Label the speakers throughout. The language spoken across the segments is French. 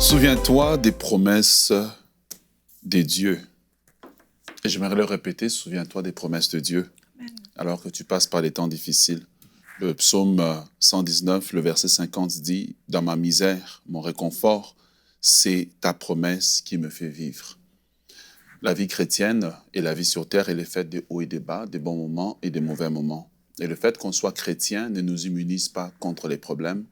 Speaker 1: Souviens-toi des promesses de Dieu. Et j'aimerais le répéter, souviens-toi des promesses de Dieu. Amen. Alors que tu passes par des temps difficiles. Le psaume 119, le verset 50 dit « Dans ma misère, mon réconfort, c'est ta promesse qui me fait vivre. » La vie chrétienne et la vie sur terre, elle est faite des hauts et des bas, des bons moments et des mauvais moments. Et le fait qu'on soit chrétien ne nous immunise pas contre les problèmes.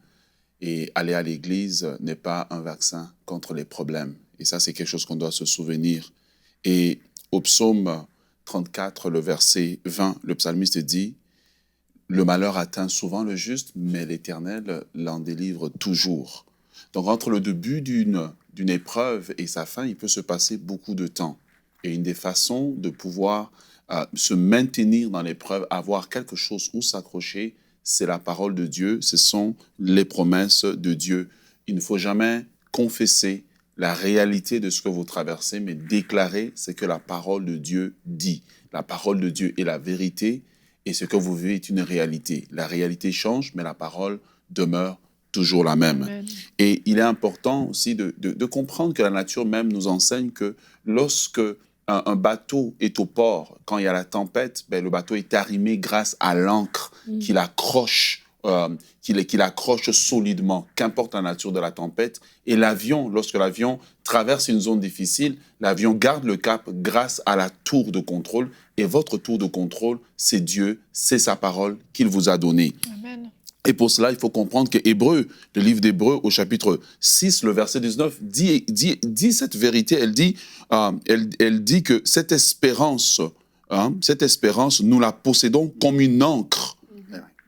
Speaker 1: Et aller à l'église n'est pas un vaccin contre les problèmes. Et ça, c'est quelque chose qu'on doit se souvenir. Et au psaume 34, le verset 20, le psalmiste dit « Le malheur atteint souvent le juste, mais l'Éternel l'en délivre toujours. » Donc, entre le début d'une épreuve et sa fin, il peut se passer beaucoup de temps. Et une des façons de pouvoir se maintenir dans l'épreuve, avoir quelque chose où s'accrocher, c'est la parole de Dieu, ce sont les promesses de Dieu. Il ne faut jamais confesser la réalité de ce que vous traversez, mais déclarer ce que la parole de Dieu dit. La parole de Dieu est la vérité et ce que vous vivez est une réalité. La réalité change, mais la parole demeure toujours la même. Amen. Et il est important aussi de comprendre que la nature même nous enseigne que lorsque un bateau est au port, quand il y a la tempête, le bateau est arrimé grâce à l'ancre qu'il accroche, qu'il accroche solidement, qu'importe la nature de la tempête. Et l'avion, lorsque l'avion traverse une zone difficile, l'avion garde le cap grâce à la tour de contrôle. Et votre tour de contrôle, c'est Dieu, c'est sa parole qu'il vous a donnée. Amen. Et pour cela, il faut comprendre que Hébreux, le livre d'Hébreux au chapitre 6, le verset 19, dit cette vérité. Elle dit que cette espérance, nous la possédons comme une ancre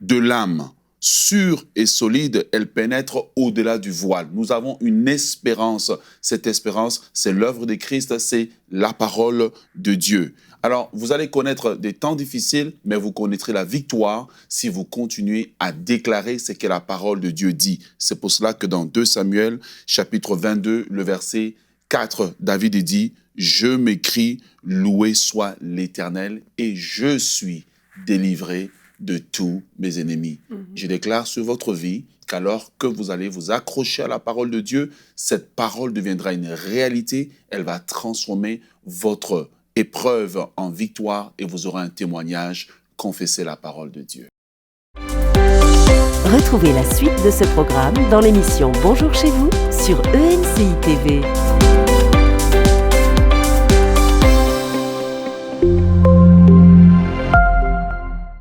Speaker 1: de l'âme. Sûre et solide, elle pénètre au-delà du voile. Nous avons une espérance. Cette espérance, c'est l'œuvre de Christ, c'est la parole de Dieu. Alors, vous allez connaître des temps difficiles, mais vous connaîtrez la victoire si vous continuez à déclarer ce que la parole de Dieu dit. C'est pour cela que dans 2 Samuel, chapitre 22, le verset 4, David dit « Je m'écris, loué soit l'Éternel, et je suis délivré de tous mes ennemis. » Je déclare sur votre vie qu'alors que vous allez vous accrocher à la parole de Dieu, cette parole deviendra une réalité, elle va transformer votre épreuve en victoire et vous aurez un témoignage, confessez la parole de Dieu.
Speaker 2: Retrouvez la suite de ce programme dans l'émission Bonjour chez vous sur EMCI TV.